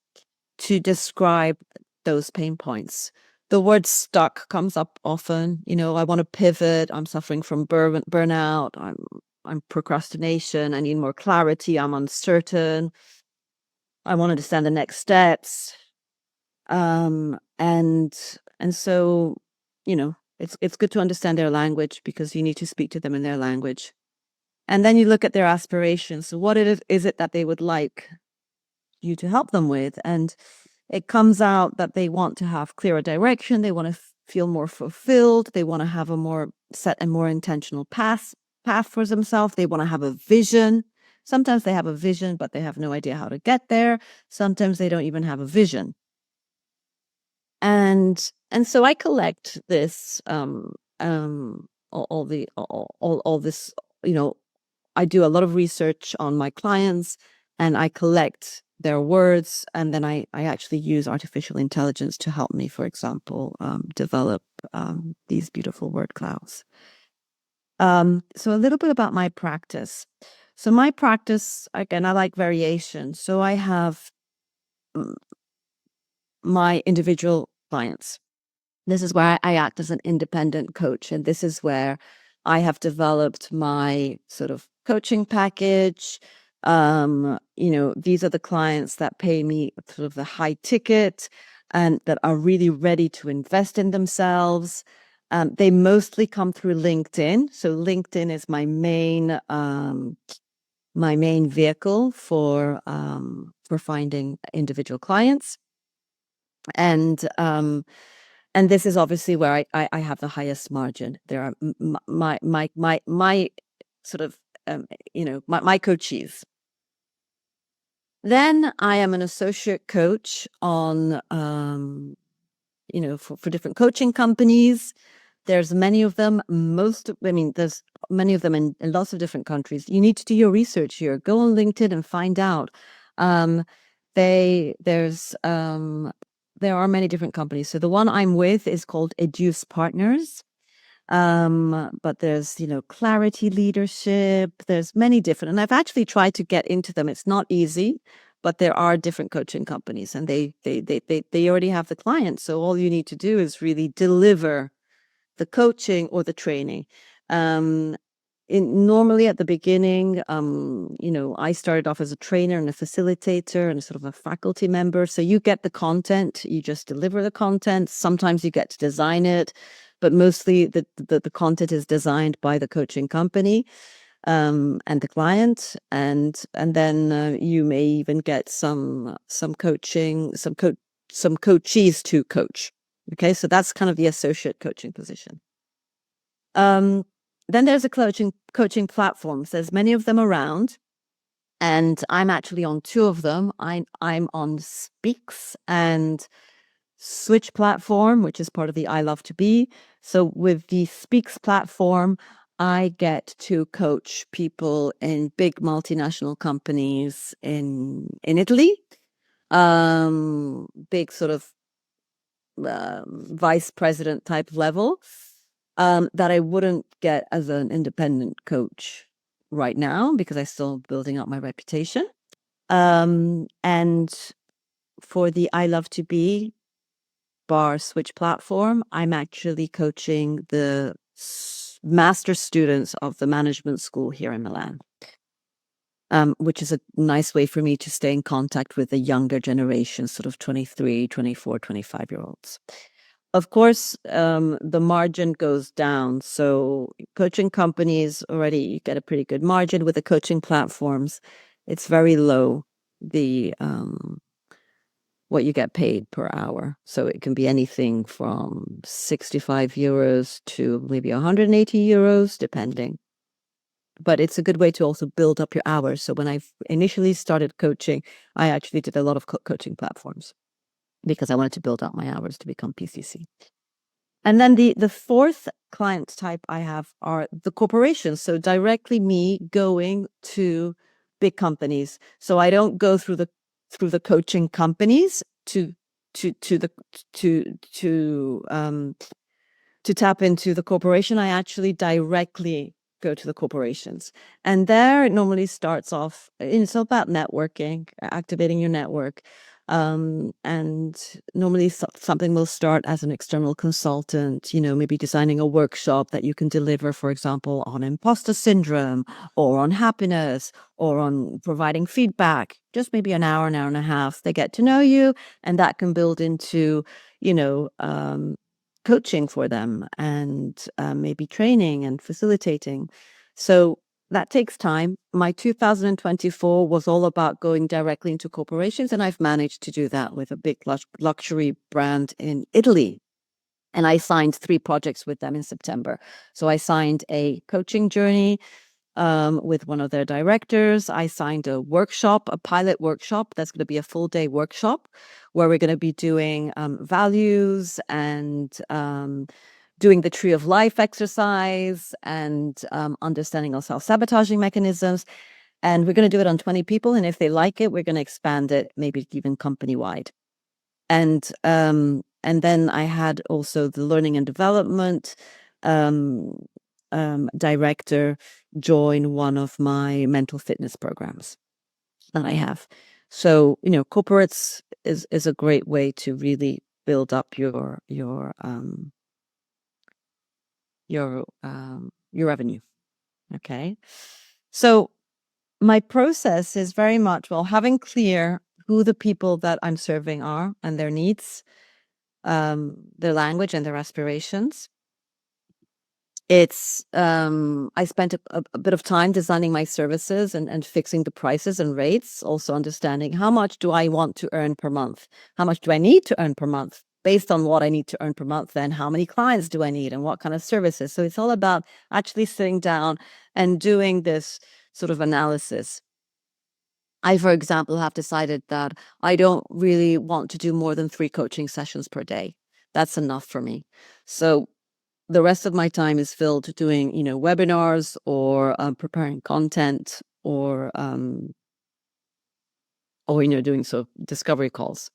to describe those pain points. The word stuck comes up often. I want to pivot. I'm suffering from burnout. I'm procrastination. I need more clarity. I'm uncertain. I want to understand the next steps. and so, it's good to understand their language because you need to speak to them in their language. And then you look at their aspirations. So what is it that they would like you to help them with? And it comes out that they want to have clearer direction. They want to feel more fulfilled. They want to have a more set and more intentional path for themselves. They want to have a vision. Sometimes they have a vision, but they have no idea how to get there. Sometimes they don't even have a vision. And so I collect this, all this, I do a lot of research on my clients and I collect their words. And then I actually use artificial intelligence to help me, for example, develop these beautiful word clouds. So a little bit about my practice. So my practice, again, I like variation. So I have my individual clients. This is where I act as an independent coach. And this is where I have developed my sort of coaching package. These are the clients that pay me sort of the high ticket and that are really ready to invest in themselves. They mostly come through LinkedIn. So LinkedIn is my main vehicle for finding individual clients. And this is obviously where I have the highest margin. There are my sort of my coachees. Then I am an associate coach on for different coaching companies. There's many of them. There's many of them in lots of different countries. You need to do your research here. Go on LinkedIn and find out. There are many different companies. So the one I'm with is called Educe Partners. But there's, Clarity Leadership. There's many different, and I've actually tried to get into them. It's not easy, but there are different coaching companies and they already have the clients. So all you need to do is really deliver the coaching or the training. Normally at the beginning, I started off as a trainer and a facilitator and a sort of a faculty member. So you get the content, you just deliver the content. Sometimes you get to design it, but mostly the content is designed by the coaching company and the client. And then you may even get some coaching, some coachees to coach. Okay, so that's kind of the associate coaching position. Then there's a coaching platforms. There's many of them around, and I'm actually on two of them. I'm on Speaks and Switch platform, which is part of the I Love to Be. So with the Speaks platform, I get to coach people in big multinational companies in Italy, big sort of vice president type level. That I wouldn't get as an independent coach right now because I'm still building up my reputation. And for the I Love to Be Switch platform, I'm actually coaching the master students of the management school here in Milan, which is a nice way for me to stay in contact with the younger generation, sort of 23, 24, 25-year-olds. Of course, the margin goes down. So coaching companies already, you get a pretty good margin. With the coaching platforms, it's very low, the what you get paid per hour. So it can be anything from 65 euros to maybe 180 euros, depending. But it's a good way to also build up your hours. So when I initially started coaching, I actually did a lot of coaching platforms because I wanted to build up my hours to become PCC. And then the fourth client type I have are the corporations. So directly me going to big companies. So I don't go through the coaching companies to tap into the corporation. I actually directly go to the corporations. And there it normally starts off, it's about networking, activating your network. And normally something will start as an external consultant, maybe designing a workshop that you can deliver, for example, on imposter syndrome or on happiness or on providing feedback, just maybe an hour and a half. They get to know you, and that can build into, coaching for them and maybe training and facilitating. So that takes time. My 2024 was all about going directly into corporations, and I've managed to do that with a big luxury brand in Italy. And I signed 3 projects with them in September. So I signed a coaching journey with one of their directors. I signed a pilot workshop. That's going to be a full day workshop where we're going to be doing values and doing the tree of life exercise and understanding our self-sabotaging mechanisms. And we're going to do it on 20 people. And if they like it, we're going to expand it, maybe even company-wide. And then I had also the learning and development director join one of my mental fitness programs that I have. So, corporates is a great way to really build up your revenue. Okay. So my process is very much, having clear who the people that I'm serving are and their needs, their language and their aspirations. It's I spent a bit of time designing my services and fixing the prices and rates, also understanding how much do I want to earn per month? How much do I need to earn per month? Based on what I need to earn per month, then how many clients do I need and what kind of services? So it's all about actually sitting down and doing this sort of analysis. I, for example, have decided that I don't really want to do more than 3 coaching sessions per day. That's enough for me. So the rest of my time is filled doing, webinars or preparing content or doing discovery calls.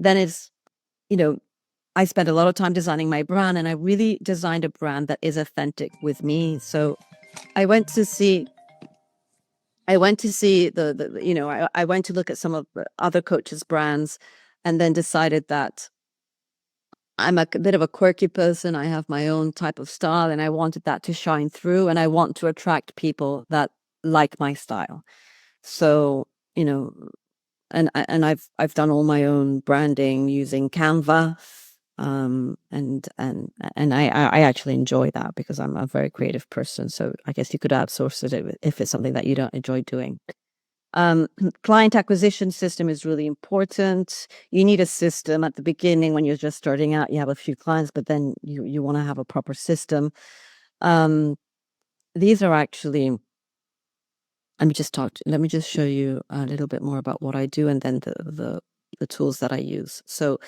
Then it's, I spend a lot of time designing my brand, and I really designed a brand that is authentic with me. So I went to see I went to look at some of the other coaches' brands and then decided that I'm a bit of a quirky person. I have my own type of style, and I wanted that to shine through, and I want to attract people that like my style. So, and I've done all my own branding using Canva. And I actually enjoy that because I'm a very creative person. So I guess you could outsource it if it's something that you don't enjoy doing. Client acquisition system is really important. You need a system at the beginning when you're just starting out. You have a few clients, but then you want to have a proper system. These are actually, let me just show you a little bit more about what I do and then the tools that I use. So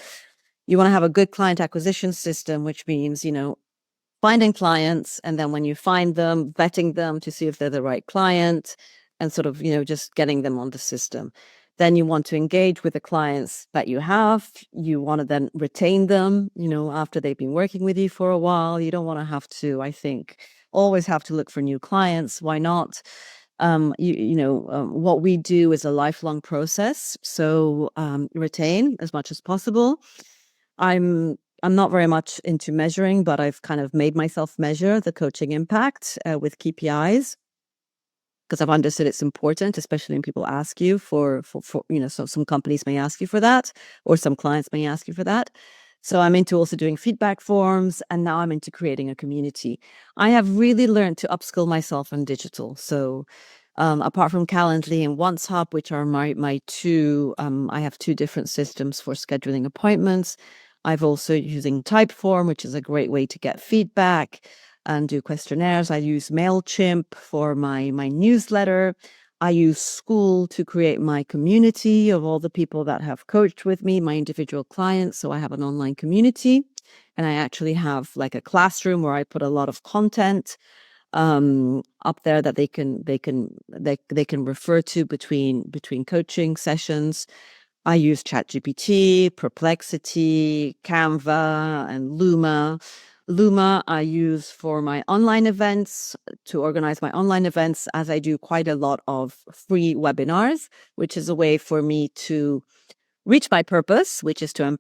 you want to have a good client acquisition system, which means, finding clients, and then when you find them, vetting them to see if they're the right client, and sort of, just getting them on the system. Then you want to engage with the clients that you have. You want to then retain them, after they've been working with you for a while. You don't want to have to, I think, always have to look for new clients. Why not? What we do is a lifelong process. So retain as much as possible. I'm not very much into measuring, but I've kind of made myself measure the coaching impact with KPIs because I've understood it's important, especially when people ask you for so some companies may ask you for that, or some clients may ask you for that. So I'm into also doing feedback forms, and now I'm into creating a community. I have really learned to upskill myself in digital. So apart from Calendly and OnceHub, which are my 2, I have 2 different systems for scheduling appointments. I've also using Typeform, which is a great way to get feedback and do questionnaires. I use MailChimp for my newsletter. I use School to create my community of all the people that have coached with me, my individual clients. So I have an online community, and I actually have like a classroom where I put a lot of content up there that they can refer to between coaching sessions. I use ChatGPT, Perplexity, Canva, and Luma. Luma I use for my online events, to organize my online events, as I do quite a lot of free webinars, which is a way for me to reach my purpose, which is to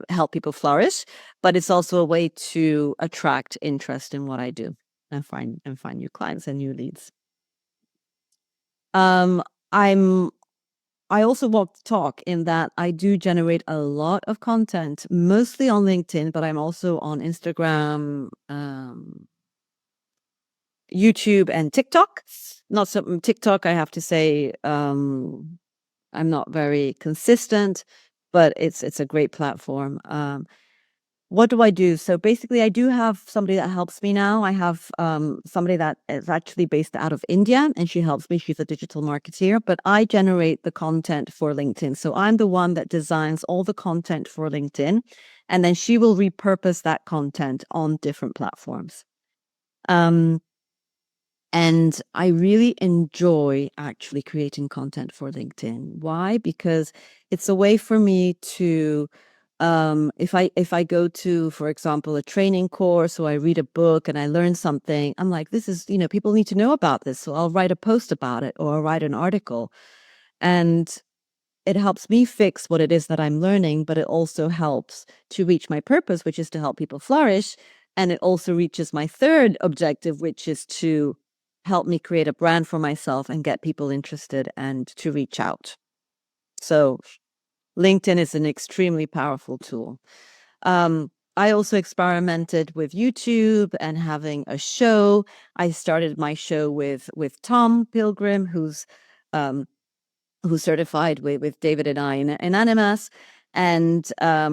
help people flourish, but it's also a way to attract interest in what I do and find new clients and new leads. I also walk the talk in that I do generate a lot of content, mostly on LinkedIn, but I'm also on Instagram, YouTube, and TikTok. Not so TikTok, I have to say, I'm not very consistent, but it's a great platform. What do I do? So basically, I do have somebody that helps me now. I have somebody that is actually based out of India, and she helps me. She's a digital marketeer, but I generate the content for LinkedIn. So I'm the one that designs all the content for LinkedIn, and then she will repurpose that content on different platforms. And I really enjoy actually creating content for LinkedIn. Why? Because it's a way for me to, if I go to, for example, a training course, or I read a book and I learn something, I'm like, this is, people need to know about this. So I'll write a post about it, or I'll write an article. And it helps me fix what it is that I'm learning, but it also helps to reach my purpose, which is to help people flourish. And it also reaches my third objective, which is to help me create a brand for myself and get people interested and to reach out. So LinkedIn is an extremely powerful tool. I also experimented with YouTube and having a show. I started my show with Tom Pilgrim, who's certified with David and I in Animas. And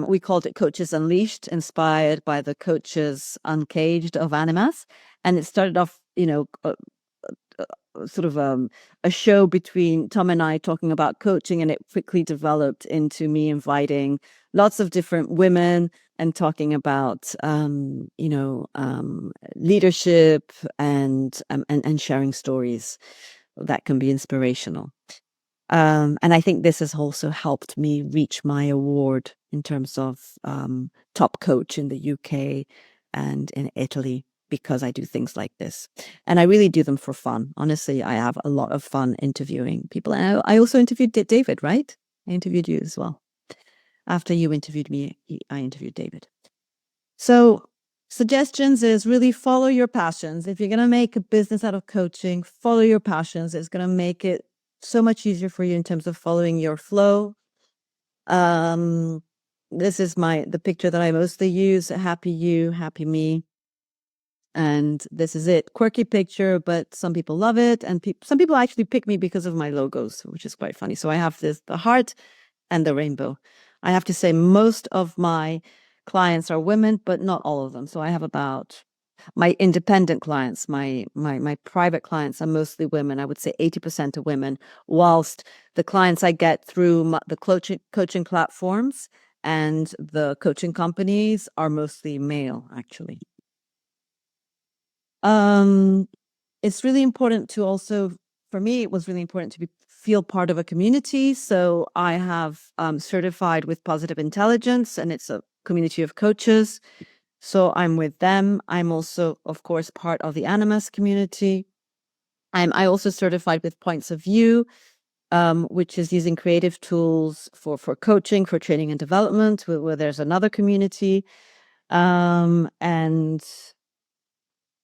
we called it Coaches Unleashed, inspired by the Coaches Uncaged of Animas. And it started off, sort of a show between Tom and I talking about coaching, and it quickly developed into me inviting lots of different women and talking about leadership and sharing stories that can be inspirational. And I think this has also helped me reach my award in terms of top coach in the UK and in Italy, because I do things like this. And I really do them for fun. Honestly, I have a lot of fun interviewing people. And I also interviewed David, right? I interviewed you as well. After you interviewed me, I interviewed David. So suggestions is really follow your passions. If you're going to make a business out of coaching, follow your passions. It's going to make it so much easier for you in terms of following your flow. This is the picture that I mostly use: happy you, happy me. And this is it. Quirky picture, but some people love it. And some people actually pick me because of my logos, which is quite funny. So I have the heart and the rainbow. I have to say most of my clients are women, but not all of them. So I have about my independent clients, my private clients are mostly women. I would say 80% are women, whilst the clients I get through the coaching platforms and the coaching companies are mostly male, actually. It's really important to also, for me, it was really important to feel part of a community. So I have certified with Positive Intelligence, and it's a community of coaches. So I'm with them. I'm also, of course, part of the Animas community. I also certified with Points of View, which is using creative tools for coaching, for training and development, where there's another community. And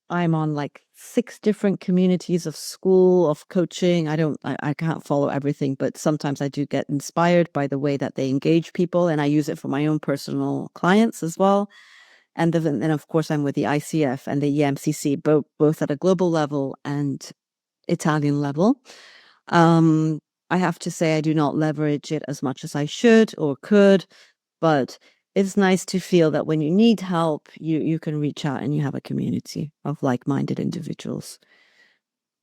I'm on like 6 different communities of school, of coaching. I can't follow everything, but sometimes I do get inspired by the way that they engage people, and I use it for my own personal clients as well. And then, of course, I'm with the ICF and the EMCC, both at a global level and Italian level. I have to say I do not leverage it as much as I should or could, but it's nice to feel that when you need help, you can reach out and you have a community of like-minded individuals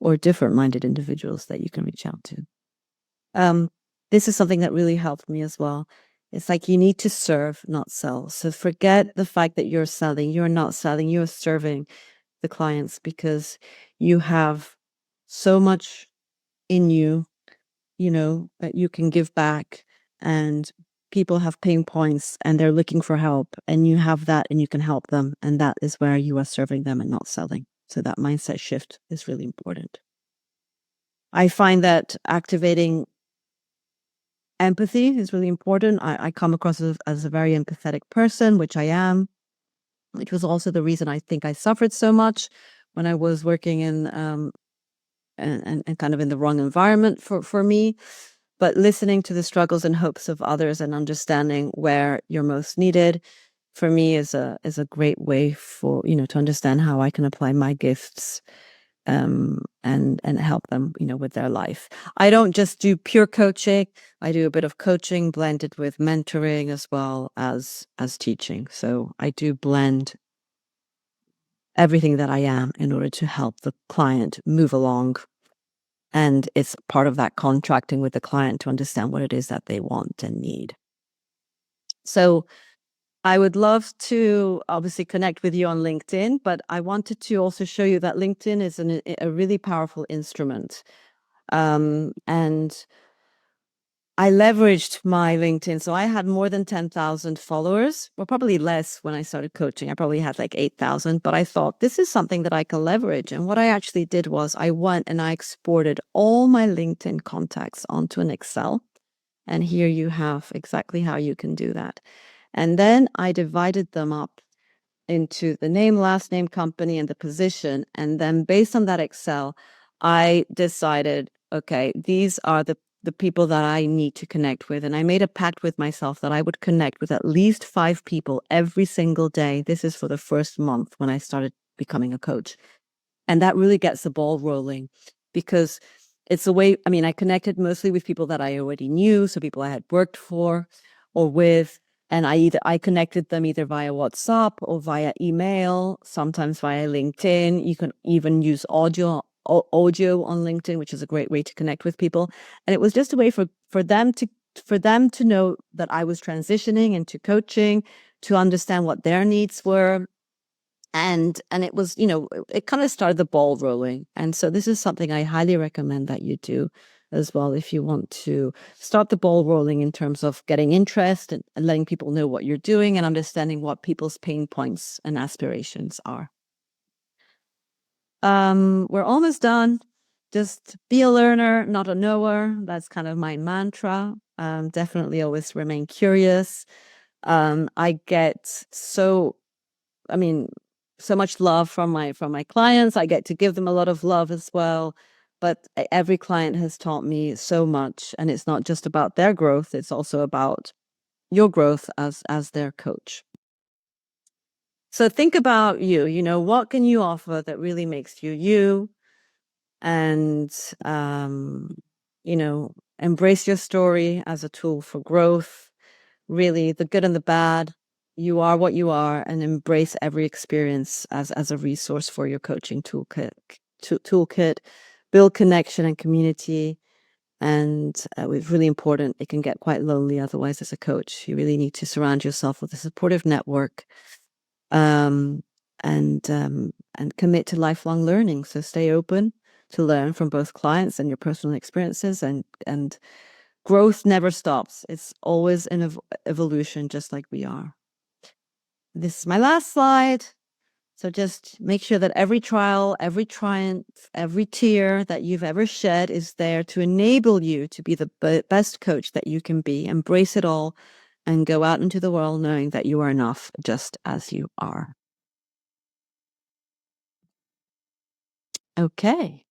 or different-minded individuals that you can reach out to. This is something that really helped me as well. It's like you need to serve, not sell. So forget the fact that you're selling. You're not selling. You're serving the clients, because you have so much in you, that you can give back. And people have pain points and they're looking for help, and you have that and you can help them. And that is where you are serving them and not selling. So that mindset shift is really important. I find that activating empathy is really important. I come across as a very empathetic person, which I am, which was also the reason I think I suffered so much when I was working in and kind of in the wrong environment for me. But listening to the struggles and hopes of others and understanding where you're most needed, for me, is a great way for, to understand how I can apply my gifts and help them, with their life. I don't just do pure coaching. I do a bit of coaching blended with mentoring as well as teaching. So I do blend everything that I am in order to help the client move along. And it's part of that contracting with the client to understand what it is that they want and need. So I would love to obviously connect with you on LinkedIn, but I wanted to also show you that LinkedIn is a really powerful instrument. And I leveraged my LinkedIn. So I had more than 10,000 followers, well, probably less when I started coaching. I probably had like 8,000, but I thought this is something that I can leverage. And what I actually did was I went and I exported all my LinkedIn contacts onto an Excel. And here you have exactly how you can do that. And then I divided them up into the name, last name, company, and the position. And then based on that Excel, I decided, okay, these are the people that I need to connect with. And I made a pact with myself that I would connect with at least 5 people every single day. This is for the first month when I started becoming a coach. And that really gets the ball rolling, because it's a way, I connected mostly with people that I already knew. So people I had worked for or with. And I connected them either via WhatsApp or via email, sometimes via LinkedIn. You can even use audio on LinkedIn, which is a great way to connect with people. And it was just a way for them to know that I was transitioning into coaching, to understand what their needs were. And it was, it kind of started the ball rolling. And so this is something I highly recommend that you do as well, if you want to start the ball rolling in terms of getting interest and letting people know what you're doing and understanding what people's pain points and aspirations are. We're almost done. Just be a learner, not a knower. That's kind of my mantra. Definitely always remain curious. I get so much love from my clients. I get to give them a lot of love as well. But every client has taught me so much, and it's not just about their growth, it's also about your growth as their coach. So think about you, what can you offer that really makes you you? And embrace your story as a tool for growth. Really, the good and the bad. You are what you are, and embrace every experience as a resource for your coaching toolkit. Build connection and community. And it's really important. It can get quite lonely otherwise as a coach. You really need to surround yourself with a supportive network, and commit to lifelong learning. So stay open to learn from both clients and your personal experiences, and growth never stops. It's always an evolution, just like we are. This is my last slide. So just make sure that every trial, every triumph, every tear that you've ever shed is there to enable you to be the best coach that you can be. Embrace it all and go out into the world knowing that you are enough just as you are. Okay.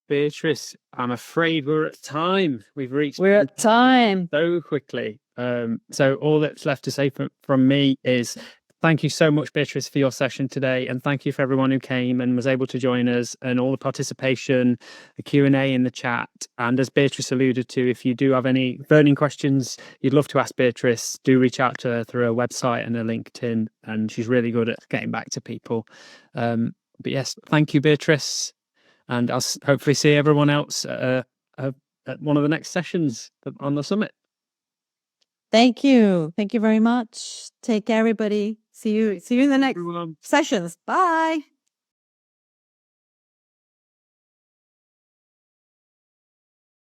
Beatrice, I'm afraid we're at time. We're at time so quickly. So all that's left to say from me is thank you so much, Beatrice, for your session today, and thank you for everyone who came and was able to join us, and all the participation, the Q&A in the chat. And as Beatrice alluded to, if you do have any burning questions you'd love to ask Beatrice, do reach out to her through her website and her LinkedIn, and she's really good at getting back to people. But yes, thank you, Beatrice. And I'll hopefully see everyone else at one of the next sessions on the summit. Thank you. Thank you very much. Take care, everybody. See you in the next sessions. Bye.